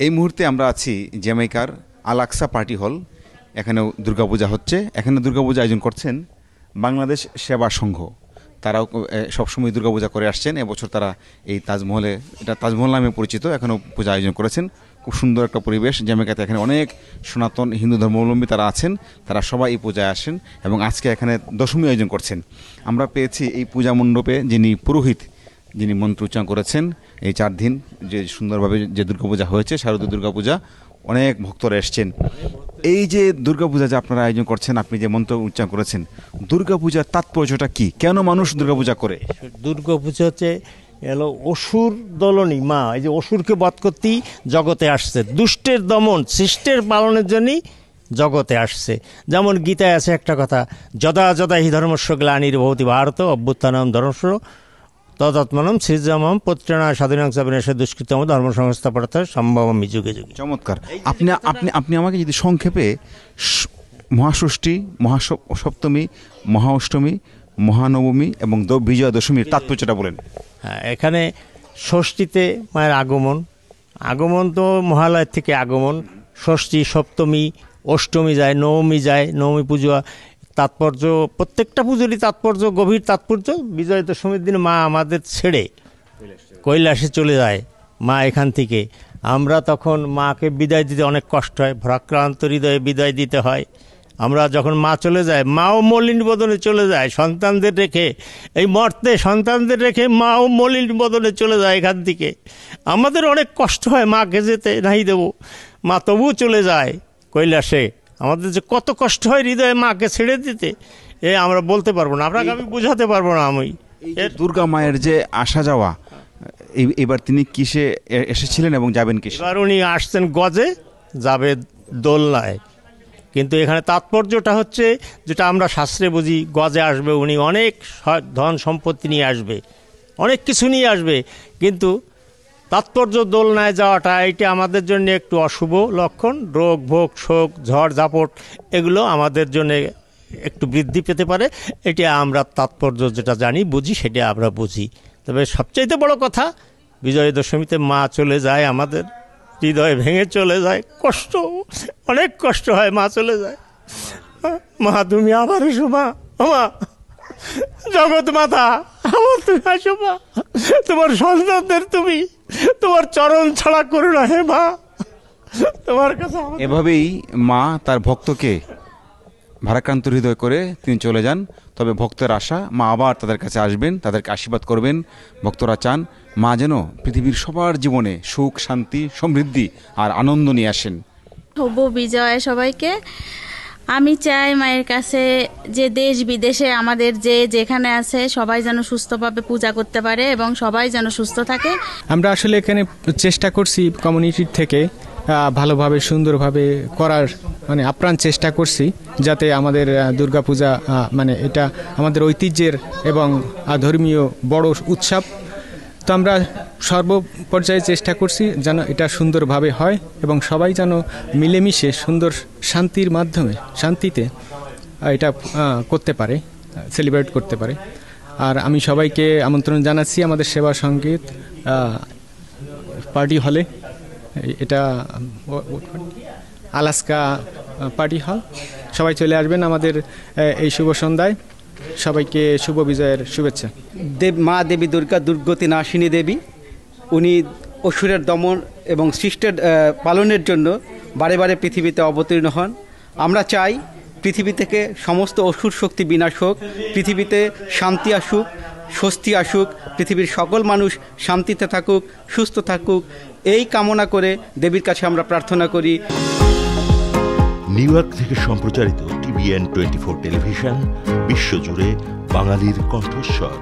এই মুহূর্তে আমরা আছি জ্যামাইকার আল আকসা পার্টি হল। এখানেও দুর্গাপূজা হচ্ছে। এখানে দুর্গাপূজা আয়োজন করছেন বাংলাদেশ সেবা সংঘ। তারাও সবসময় দুর্গাপূজা করে আসছেন। এবছর তারা এই তাজমহলে, এটা তাজমহল নামে পরিচিত, এখানেও পূজা আয়োজন করেছেন। খুব সুন্দর একটা পরিবেশ জ্যামাইকাতে। এখানে অনেক সনাতন হিন্দু ধর্মাবলম্বী তারা আছেন, তারা সবাই এই পূজায় আসেন এবং আজকে এখানে দশমী আয়োজন করছেন। আমরা পেয়েছি এই পূজা মণ্ডপে যিনি পুরোহিত, যিনি মন্ত্র উচ্চারণ করেছেন। এই 4 দিন যে সুন্দরভাবে যে দুর্গাপূজা হয়েছে, শারদীয় দুর্গাপূজা, অনেক ভক্তরা এসছেন। এই যে দুর্গাপূজা যে আপনারা আয়োজন করছেন, আপনি যে মন্ত্র উচ্চারণ করেছেন, দুর্গাপূজার তাৎপর্যটা কি? কেন মানুষ দুর্গাপূজা করে? দুর্গাপূজা হচ্ছে এলো অসুর দলনী মা। এই যে অসুরকে বধ করতেই জগতে আসছে, দুষ্টের দমন শিষ্টের পালনের জন্যই জগতে আসছে। যেমন গীতায় আছে একটা কথা, যদা যদা হি ধর্মস্য গ্লানির্ভবতি ভারত অভ্যুত্থানম ধর্মস্য তদাত্মানম সৃজমম পত্রেণা স্বাধীনাং চাবিনাশে দুষ্কৃতম ধর্ম সংস্থাপনার্থ সম্ভবমি যুগে যুগে। চমৎকার। আপনি আমাকে যদি সংক্ষেপে মহাষষ্ঠী, মহাসপ্তমী, মহাঅষ্টমী, মহানবমী এবং বিজয়া দশমীর তাৎপর্যটা বলেন। হ্যাঁ, এখানে ষষ্ঠীতে মায়ের আগমন তো মহালয়ের থেকে আগমন। ষষ্ঠী, সপ্তমী, অষ্টমী যায়, নবমী যায়, নবমী পুজো। তাৎপর্য, প্রত্যেকটা পুজোরই তাৎপর্য, গভীর তাৎপর্য। বিজয়া দশমীর দিন মা আমাদের ছেড়ে কৈলাসে চলে যায়। মা এখান থেকে, আমরা তখন মাকে বিদায় দিতে অনেক কষ্ট হয়, ভ্রাক্রান্ত হৃদয়ে বিদায় দিতে হয়। আমরা যখন মা চলে যায়, মাও মলিন বদনে চলে যায় সন্তানদের রেখে। এই মর্তে সন্তানদের রেখে মাও মলিন বদনে চলে যায় এখান থেকে। আমাদের অনেক কষ্ট হয় মাকে যেতে নাই দেবো, মা তবুও চলে যায় কৈলাসে। আমাদের যে কত কষ্ট হয় হৃদয়ে মাকে ছেড়ে দিতে, আমরা বলতে পারবো না, আপনাকে আমি বোঝাতে পারবো না। আমি দুর্গা মায়ের যে আসা যাওয়া, এবার তিনি কিসে এসেছিলেন এবং যাবেন কিসে? এবার উনি আসছেন গজে, যাবে দোলনায়। কিন্তু এখানে তাৎপর্যটা হচ্ছে যেটা আমরা শাস্ত্রে বুঝি, গজে আসবে উনি, অনেক ধন সম্পত্তি নিয়ে আসবে, অনেক কিছু নিয়ে আসবে। কিন্তু তাৎপর্য দোলনায় যাওয়াটা, এটা আমাদের জন্য একটু অশুভ লক্ষণ। রোগ ভোগ শোক ঝড় ঝাপট এগুলো আমাদের জন্য একটু বৃদ্ধি পেতে পারে। এটা আমরা তাৎপর্য যেটা জানি বুঝি, সেটা আমরা বুঝি। তবে সবচাইতে বড় কথা, বিজয়া দশমীতে মা চলে যায়, আমাদের হৃদয় ভেঙে চলে যায়। কষ্ট, অনেক কষ্ট হয়, মা চলে যায়। মা তুমি আবার এসো, মা জগৎ মাতা আমার, তুমি আসো মা, তোমার সন্তানদের তুমি তোমার চরণ ছাড়া করো না হে মা, তোমার কাছে। এভাবেই মা তার ভক্তকে ভারাক্রান্ত হৃদয় করে তিনি চলে যান। তবে ভক্তের আশা, মা আবার তাদের কাছে আসবেন, তাদেরকে আশীর্বাদ করবেন। ভক্তরা চান মা যেন পৃথিবীর সবার জীবনে সুখ, শান্তি, সমৃদ্ধি আর আনন্দ নিয়ে আসেন। শুভ বিজয় সবাইকে। আমি চাই মায়ের কাছে যে দেশ বিদেশে আমাদের যে যেখানে আছে সবাই যেন সুস্থভাবে পূজা করতে পারে এবং সবাই যেন সুস্থ থাকে। আমরা আসলে এখানে চেষ্টা করছি কমিউনিটির থেকে ভালোভাবে সুন্দরভাবে করার, মানে আপ্রাণ চেষ্টা করছি, যাতে আমাদের দুর্গাপূজা মানে এটা আমাদের ঐতিহ্যের এবং ধর্মীয় বড় উৎসব। তো আমরা সর্বপর্যায়ে চেষ্টা করছি যেন এটা সুন্দরভাবে হয় এবং সবাই যেন মিলেমিশে সুন্দর শান্তির মাধ্যমে, শান্তিতে এটা করতে পারে, সেলিব্রেট করতে পারে। আর আমি সবাইকে আমন্ত্রণ জানাচ্ছি আমাদের সেবা সংগীত পার্টি হলে, এটা আলাস্কা পার্টি হল। সবাই চলে আসবেন আমাদের এই শুভ সন্ধ্যায়। সবাইকে শুভ বিজয়ের শুভেচ্ছা। মা দেবী দুর্গা দুর্গতি নাশিনী দেবী, উনি অসুরের দমন এবং সৃষ্টের পালনের জন্য বারে বারে পৃথিবীতে অবতীর্ণ হন। আমরা চাই পৃথিবী থেকে সমস্ত অসুর শক্তি বিনাশ হোক, পৃথিবীতে শান্তি আসুক, স্বস্তি আসুক, পৃথিবীর সকল মানুষ শান্তিতে থাকুক, সুস্থ থাকুক, এই কামনা করে দেবীর কাছে আমরা প্রার্থনা করি। নিউ ইয়র্ক থেকে সম্প্রচারিত TVN 24 টেলিভিশন, বিশ্বজুড়ে বাঙালির কণ্ঠস্বর।